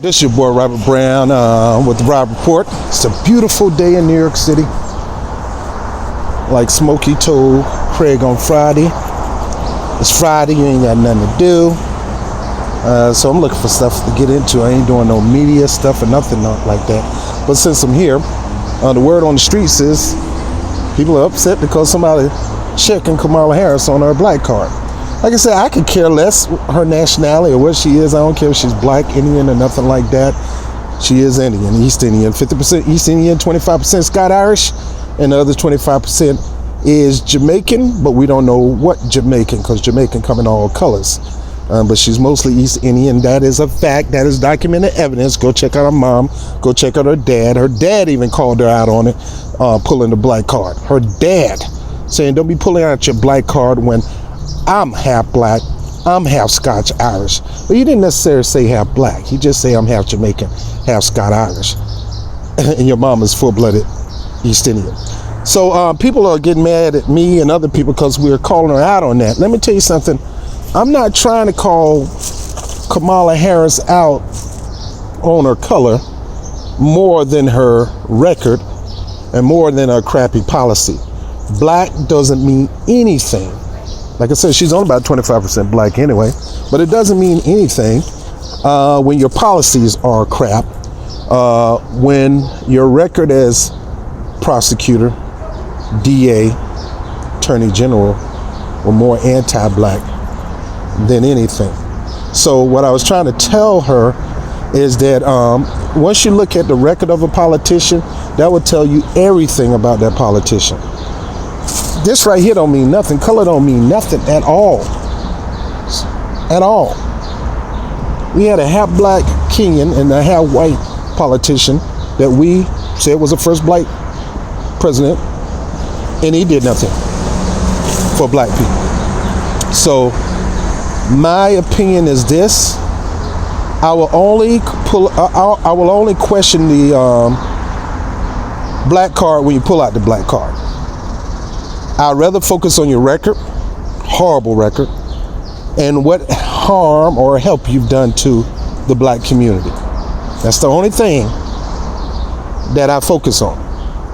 This is your boy Robert Brown with the Rob Report. It's a beautiful day in New York City. Like Smokey told Craig on Friday, it's Friday, you ain't got nothing to do. So I'm looking for stuff to get into. I ain't doing no media stuff or nothing like that. But since I'm here, the word on the streets is people are upset because somebody checking Kamala Harris on her black card. Like I said, I could care less her nationality or what she is. I don't care if she's black, Indian, or nothing like that. She is Indian, East Indian, 50% East Indian, 25% Scotch Irish, and the other 25% is Jamaican, but we don't know what Jamaican because Jamaican come in all colors. But she's mostly East Indian. That is a fact. That is documented evidence. Go check out her mom. Go check out her dad. Her dad even called her out on it, pulling the black card. Her dad saying, don't be pulling out your black card when I'm half black, I'm half Scotch Irish. But he didn't necessarily say half black. He just say I'm half Jamaican, half Scotch Irish. And your mom is full-blooded East Indian. So people are getting mad at me and other people because we're calling her out on that. Let me tell you something. I'm not trying to call Kamala Harris out on her color more than her record and more than her crappy policy. Black doesn't mean anything. Like I said, she's only about 25% black anyway, but it doesn't mean anything when your policies are crap, when your record as prosecutor, DA, Attorney General were more anti-black than anything. So what I was trying to tell her is that once you look at the record of a politician, that would tell you everything about that politician. This right here don't mean nothing. Color don't mean nothing at all. At all. We had a half black Kenyan and a half white politician that we said was the first black president, and he did nothing for black people. So my opinion is this: I will only question the black card when you pull out the black card. I'd rather focus on your record, horrible record, and what harm or help you've done to the black community. That's the only thing that I focus on.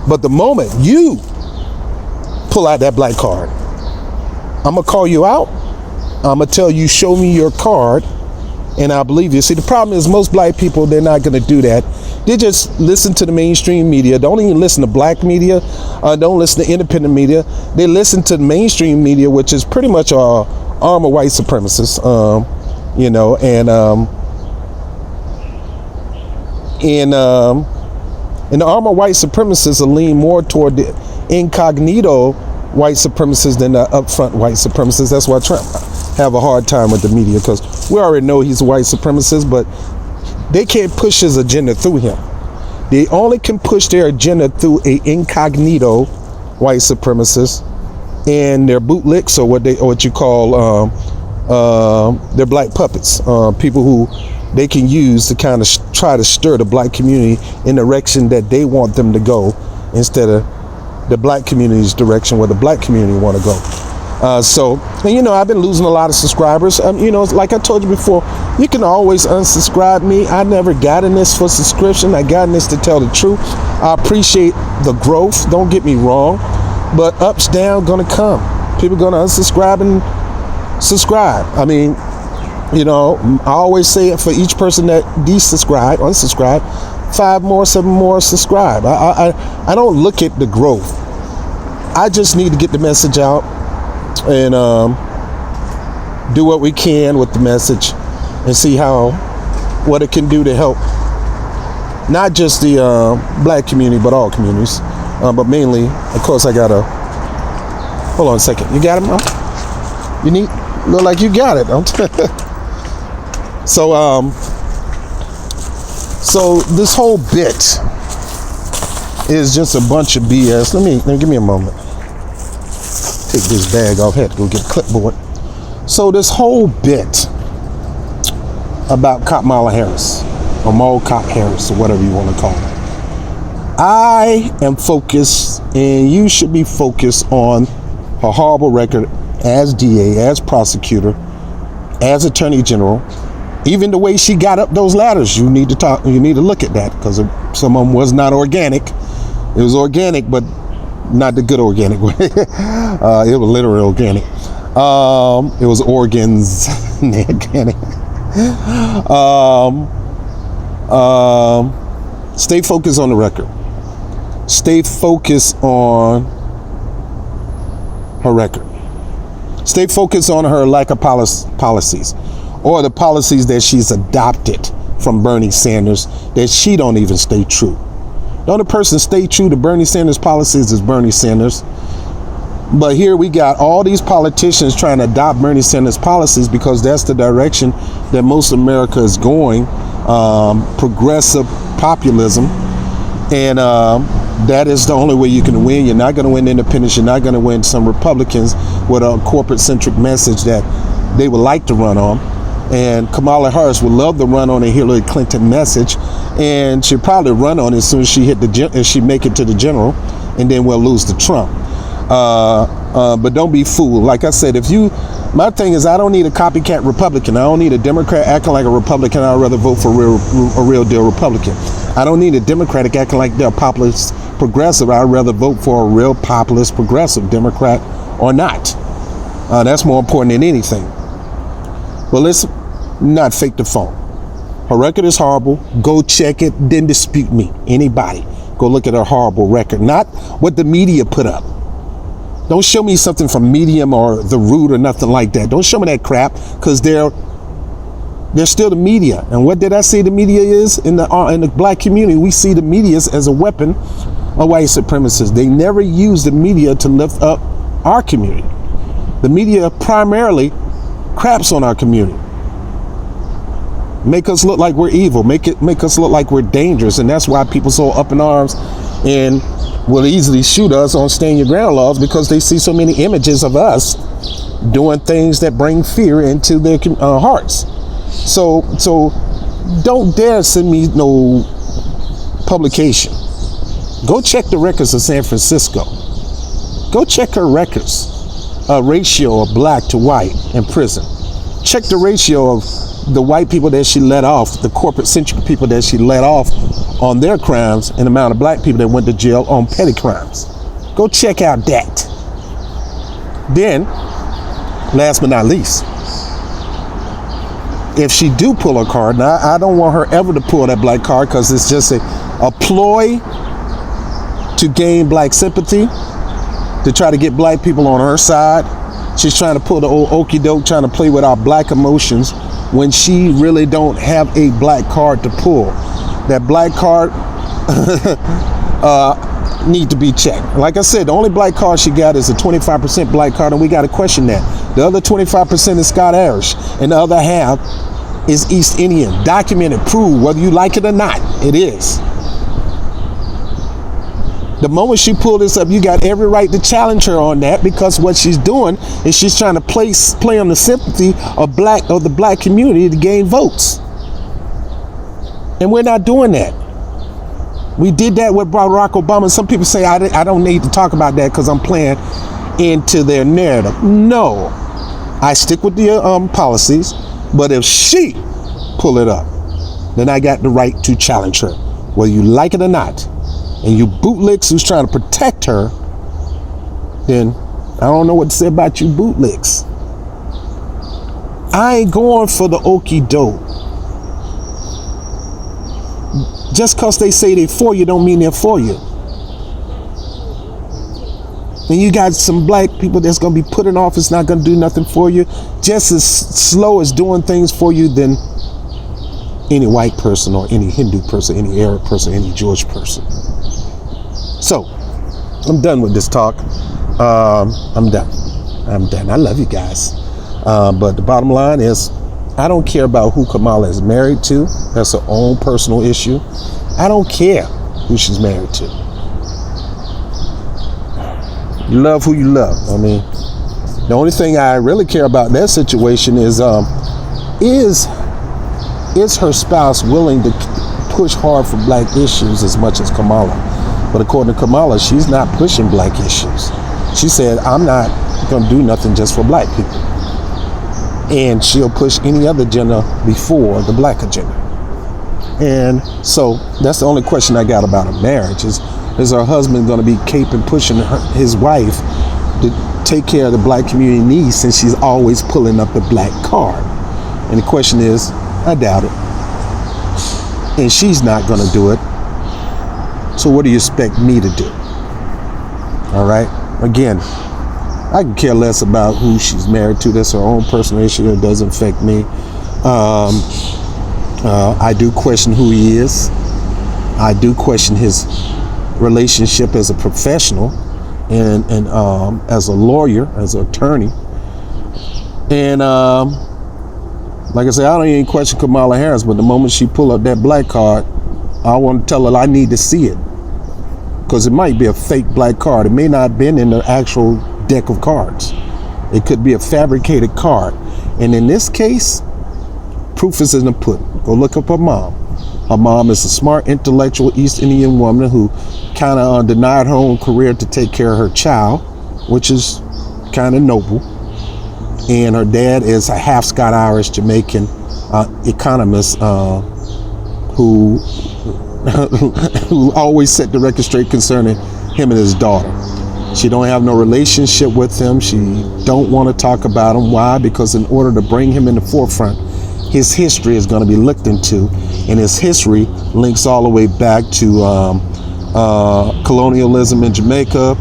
But the moment you pull out that black card, I'm gonna call you out. I'm gonna tell you, show me your card, and I'll believe you. See, the problem is most black people, they're not gonna do that. They just listen to the mainstream media. Don't even listen to black media. Don't listen to independent media. They listen to the mainstream media, which is pretty much arm of white supremacists, and the arm of white supremacists will lean more toward the incognito white supremacists than the upfront white supremacists. That's why Trump have a hard time with the media, because we already know he's a white supremacist, but they can't push his agenda through him. They only can push their agenda through a incognito white supremacist and their bootlicks, or what you call their black puppets, people who they can use to kind of try to stir the black community in the direction that they want them to go, instead of the black community's direction where the black community want to go. And I've been losing a lot of subscribers. Like I told you before, you can always unsubscribe me. I never got in this for subscription. I got in this to tell the truth. I appreciate the growth, don't get me wrong, but ups, down gonna come. People gonna unsubscribe and subscribe. I always say it, for each person that unsubscribe, 5 more, 7 more subscribe. I don't look at the growth. I just need to get the message out and do what we can with the message and see what it can do to help not just the black community, but all communities, but mainly, of course, I gotta hold on a second. You got it, Mom? You need, look like you got it. So this whole bit is just a bunch of BS. Let me give me a moment. Take this bag off. I had to go get a clipboard. So this whole bit about Kamala Harris, or Mo Cop Harris, or whatever you want to call it, I am focused, and you should be focused on her horrible record as DA, as prosecutor, as Attorney General, Even the way she got up those ladders, you need to look at that, because some of them was not organic. It was organic, but not the good organic way. It was literally organic. It was organs organic. Stay focused on the record. Stay focused on her record. Stay focused on her lack of policies, or the policies that she's adopted from Bernie Sanders that she don't even stay true. The only person stay true to Bernie Sanders policies is Bernie Sanders. But here we got all these politicians trying to adopt Bernie Sanders policies because that's the direction that most America is going, progressive populism. And that is the only way you can win. You're not going to win independents. You're not going to win some Republicans with a corporate-centric message that they would like to run on. And Kamala Harris would love to run on a Hillary Clinton message, and she'll probably run on it as soon as she make it to the general, and then we'll lose to Trump. But don't be fooled. Like I said, my thing is, I don't need a copycat Republican. I don't need a Democrat acting like a Republican. I'd rather vote for a real deal Republican. I don't need a Democratic acting like they're populist progressive. I'd rather vote for a real populist progressive, Democrat or not. That's more important than anything. But let's not fake the phone. Her record is horrible. Go check it, then dispute me. Anybody, go look at her horrible record. Not what the media put up. Don't show me something from Medium or The Root or nothing like that. Don't show me that crap, because they're still the media. And what did I say the media is in the black community? We see the media as a weapon of white supremacists. They never use the media to lift up our community. The media primarily craps on our community. Make us look like we're evil. Make us look like we're dangerous. And that's why people so up in arms and will easily shoot us on stand your ground laws, because they see so many images of us doing things that bring fear into their hearts. So don't dare send me no publication. Go check the records of San Francisco. Go check her records. Ratio of black to white in prison. Check the ratio of the white people that she let off, the corporate-centric people that she let off on their crimes, and the amount of black people that went to jail on petty crimes. Go check out that. Then, last but not least, if she do pull her card, now I don't want her ever to pull that black card, because it's just a ploy to gain black sympathy, to try to get black people on her side. She's trying to pull the old okie doke, trying to play with our black emotions when she really don't have a black card to pull. That black card need to be checked. Like I said, the only black card she got is a 25% black card, and we got to question that. The other 25% is Scott Irish, and the other half is East Indian. Documented, proved, whether you like it or not, it is. The moment she pulled this up, you got every right to challenge her on that, because what she's doing is she's trying to play on the sympathy of the black community to gain votes. And we're not doing that. We did that with Barack Obama. Some people say I don't need to talk about that because I'm playing into their narrative. No, I stick with the policies, but if she pull it up, then I got the right to challenge her, whether you like it or not. And you bootlicks who's trying to protect her, then I don't know what to say about you bootlicks. I ain't going for the okie doke. Just because they say they're for you don't mean they're for you. And you got some black people that's going to be put in office, not going to do nothing for you, just as slow as doing things for you than any white person or any Hindu person, any Arab person, any Jewish person. So, I'm done with this talk. I'm done. I love you guys. But the bottom line is, I don't care about who Kamala is married to. That's her own personal issue. I don't care who she's married to. You love who you love. I mean, the only thing I really care about in that situation is her spouse willing to push hard for black issues as much as Kamala? But according to Kamala, she's not pushing black issues. She said, I'm not going to do nothing just for black people. and she'll push any other agenda before the black agenda. And so that's the only question I got about a marriage is her husband going to be caping pushing his wife to take care of the black community needs since she's always pulling up the black card? And the question is, I doubt it. And she's not going to do it. So what do you expect me to do? All right. Again, I can care less about who she's married to. That's her own personal issue. It doesn't affect me. I do question who he is. I do question his relationship as a professional and as a lawyer, as an attorney. And like I said, I don't even question Kamala Harris, but the moment she pull up that black card, I want to tell her I need to see it. Because it might be a fake black card. It may not have been in the actual deck of cards. It could be a fabricated card. And in this case, proof is in the pudding. Go look up her mom. Her mom is a smart, intellectual East Indian woman who kind of denied her own career to take care of her child, which is kind of noble. And her dad is a half Scotch-Irish Jamaican economist who always set the record straight concerning him and his daughter. She don't have no relationship with him. She don't want to talk about him. Why? Because in order to bring him in the forefront, his history is going to be looked into, and his history links all the way back to colonialism in Jamaica,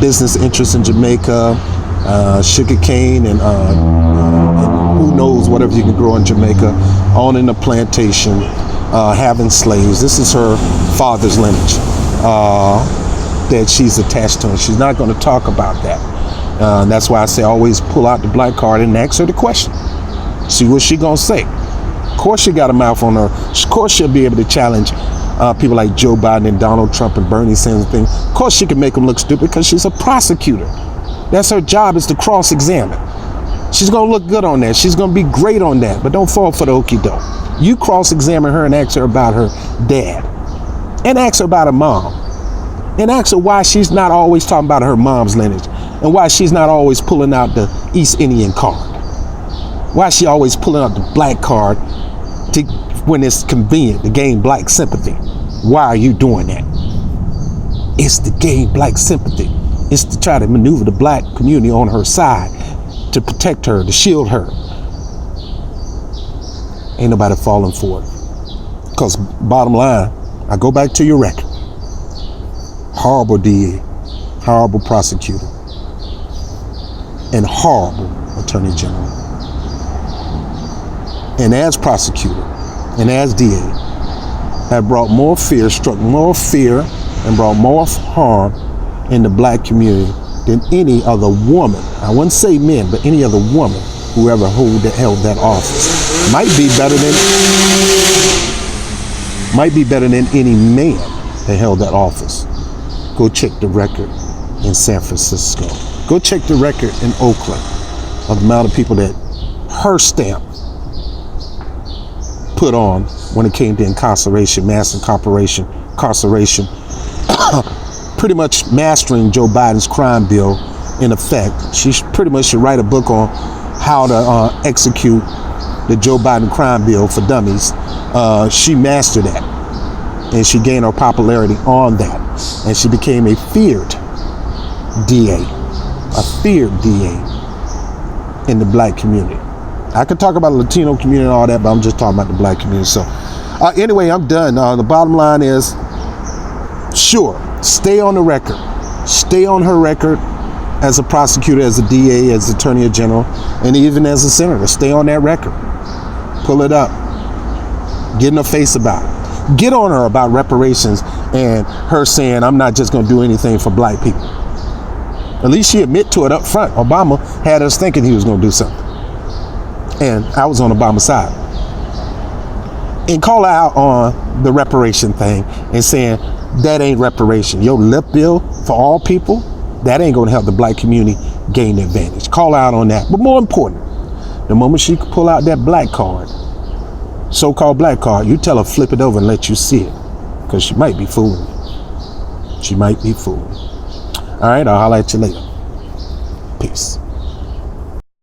business interests in Jamaica, sugar cane, and who knows whatever you can grow in Jamaica, owning a plantation, having slaves. This is her father's lineage that she's attached to, and she's not going to talk about that. And that's why I say always pull out the black card and ask her the question. See what she gonna say. Of course she got a mouth on her. Of course she'll be able to challenge people like Joe Biden and Donald Trump and Bernie Sanders and things. Of course she can make them look stupid because she's a prosecutor. That's her job, is to cross-examine. She's gonna look good on that. She's gonna be great on that, but don't fall for the okie doke. You cross-examine her and ask her about her dad. And ask her about her mom. And ask her why she's not always talking about her mom's lineage. And why she's not always pulling out the East Indian card. Why she always pulling out the black card when it's convenient to gain black sympathy. Why are you doing that? It's to gain black sympathy. It's to try to maneuver the black community on her side, to protect her, to shield her. Ain't nobody falling for it. Because bottom line, I go back to your record. Horrible DA, horrible prosecutor, and horrible attorney general. And as prosecutor and as DA, have brought more fear, struck more fear, and brought more harm in the black community than any other woman. I wouldn't say men, but any other woman who ever held that office. Might be better than any man that held that office. Go check the record in San Francisco. Go check the record in Oakland of the amount of people that her stamp put on when it came to incarceration, mass incarceration, pretty much mastering Joe Biden's crime bill in effect. She pretty much should write a book on how to execute the Joe Biden crime bill for dummies. She mastered that, and she gained her popularity on that, and she became a feared DA in the black community. I could talk about the Latino community and all that, but I'm just talking about the black community. So anyway, I'm done. The bottom line is, sure, stay on the record. Stay on her record as a prosecutor, as a DA, as attorney general, and even as a senator. Stay on that record. Pull it up. Get in her face about it. Get on her about reparations and her saying, I'm not just going to do anything for black people. At least she admit to it up front. Obama had us thinking he was going to do something. And I was on Obama's side. And call her out on the reparation thing and saying, that ain't reparation. Your lip bill for all people, that ain't going to help the black community gain the advantage. Call her out on that. But more important, the moment she pull out that black card, so-called black card, you tell her flip it over and let you see it. Because she might be fooling you. She might be fooling you. All right, I'll holler at you later. Peace.